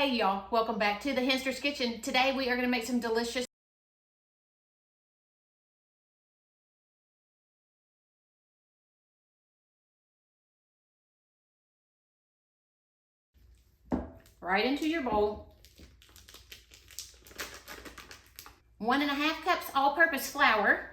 Hey y'all, welcome back to the Henster's Kitchen. Today we are going to make some delicious right into your bowl. 1.5 cups all-purpose flour.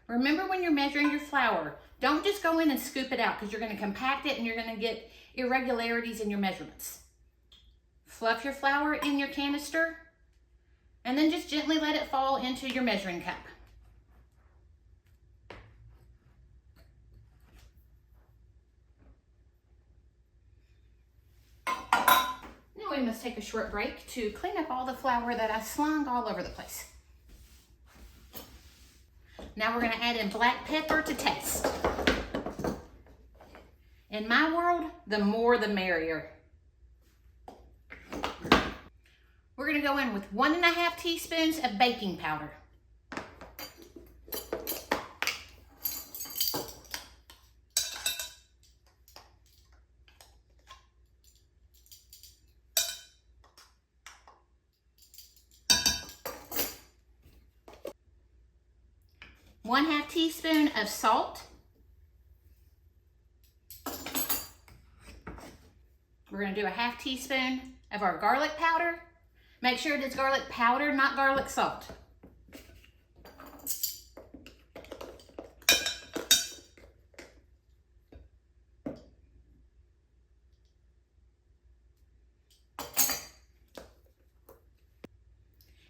Remember when you're measuring your flour, don't just go in and scoop it out because you're going to compact it and you're going to get irregularities in your measurements. Fluff your flour in your canister and then just gently let it fall into your measuring cup. Now we must take a short break to clean up all the flour that I slung all over the place. Now we're going to add in black pepper to taste. In my world, the more the merrier. We're going to go in with 1.5 teaspoons of baking powder. ½ teaspoon of salt. We're going to do a ½ teaspoon of our garlic powder. Make sure it is garlic powder, not garlic salt.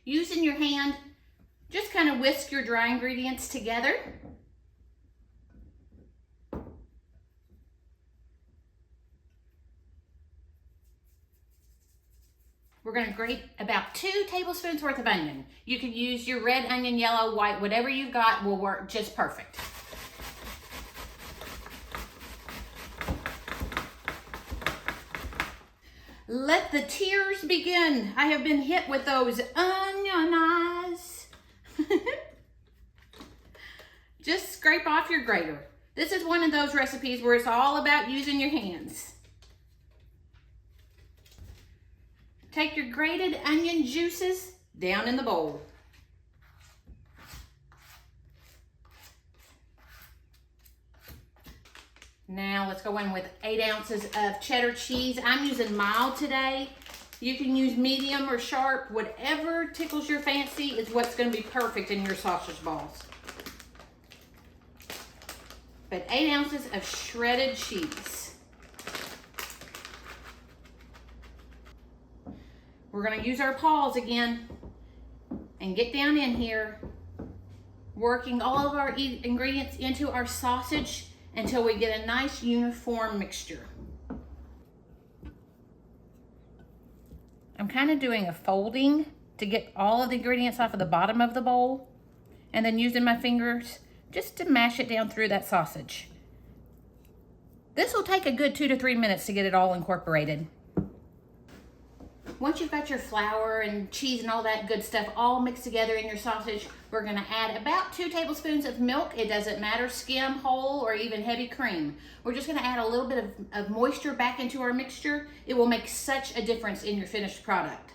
Using your hand, just kind of whisk your dry ingredients together. We're going to grate about 2 tablespoons worth of onion. You can use your red onion, yellow, white, whatever you've got will work just perfect. Let the tears begin. I have been hit with those onion eyes. Just scrape off your grater. This is one of those recipes where it's all about using your hands. Take your grated onion juices down in the bowl. Now let's go in with 8 ounces of cheddar cheese. I'm using mild today. You can use medium or sharp. Whatever tickles your fancy is what's going to be perfect in your sausage balls. But 8 ounces of shredded cheese. We're going to use our paws again and get down in here, working all of our ingredients into our sausage until we get a nice uniform mixture. I'm kind of doing a folding to get all of the ingredients off of the bottom of the bowl and then using my fingers just to mash it down through that sausage. This will take a good 2 to 3 minutes to get it all incorporated. Once you've got your flour and cheese and all that good stuff all mixed together in your sausage, we're going to add about 2 tablespoons of milk. It doesn't matter, skim, whole, or even heavy cream. We're just going to add a little bit of moisture back into our mixture. It will make such a difference in your finished product.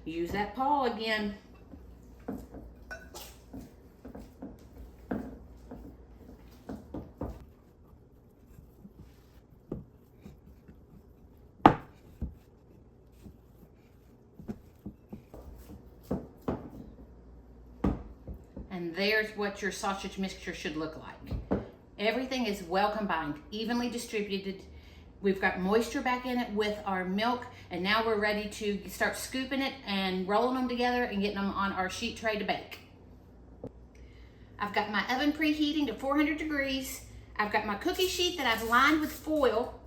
Use that paw again. And there's what your sausage mixture should look like. Everything is well combined, evenly distributed. We've got moisture back in it with our milk, and now we're ready to start scooping it and rolling them together and getting them on our sheet tray to bake. I've got my oven preheating to 400 degrees. I've got my cookie sheet that I've lined with foil.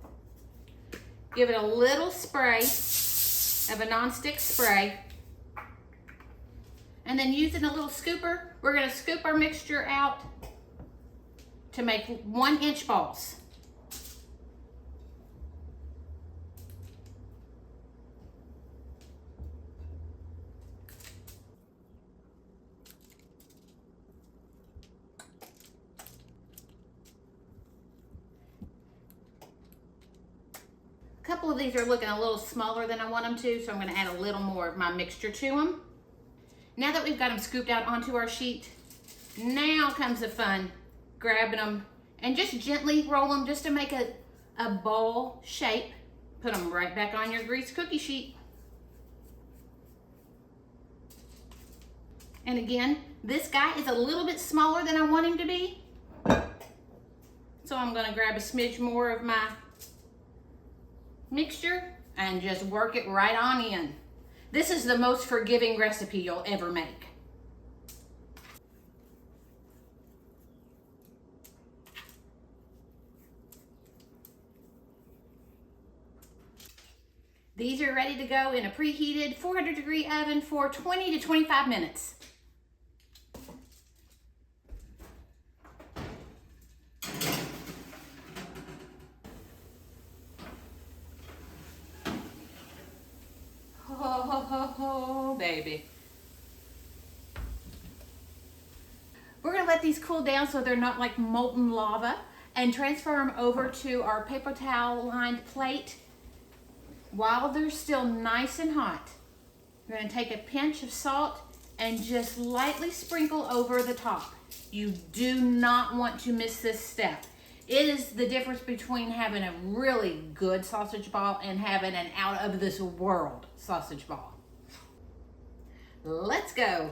Give it a little spray of a nonstick spray. And then using a little scooper, we're going to scoop our mixture out to make 1-inch balls. A couple of these are looking a little smaller than I want them to, so I'm going to add a little more of my mixture to them. Now that we've got them scooped out onto our sheet, now comes the fun, grabbing them and just gently roll them just to make a ball shape. Put them right back on your greased cookie sheet. And again, this guy is a little bit smaller than I want him to be. So I'm going to grab a smidge more of my mixture and just work it right on in. This is the most forgiving recipe you'll ever make. These are ready to go in a preheated 400-degree oven for 20 to 25 minutes. Oh, baby. We're gonna let these cool down so they're not like molten lava and transfer them over to our paper towel lined plate. While they're still nice and hot, we're gonna take a pinch of salt and just lightly sprinkle over the top. You do not want to miss this step. It is the difference between having a really good sausage ball and having an out of this world sausage ball. Let's go.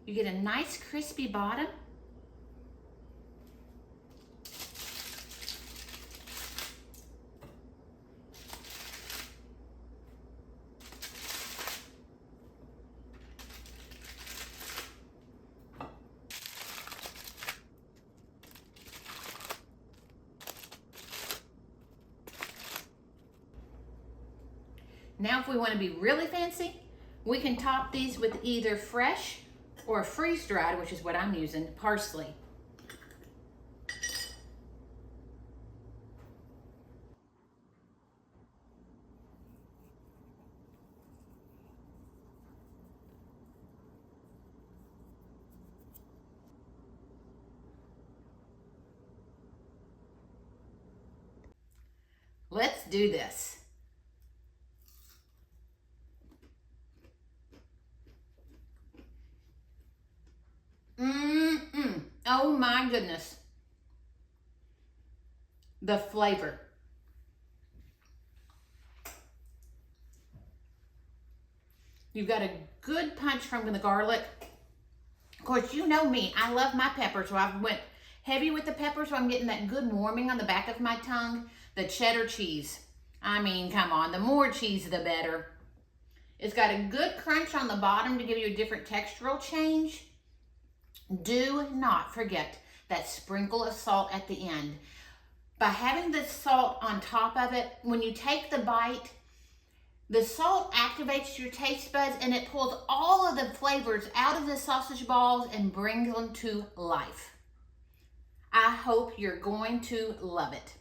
You get a nice crispy bottom. Now if we want to be really fancy, we can top these with either fresh or freeze-dried, which is what I'm using, parsley. Let's do this. Oh my goodness. The flavor. You've got a good punch from the garlic. Of course, you know me. I love my pepper, so I went heavy with the pepper, so I'm getting that good warming on the back of my tongue. The cheddar cheese. I mean, come on. The more cheese, the better. It's got a good crunch on the bottom to give you a different textural change. Do not forget that sprinkle of salt at the end. By having the salt on top of it, when you take the bite, the salt activates your taste buds and it pulls all of the flavors out of the sausage balls and brings them to life. I hope you're going to love it.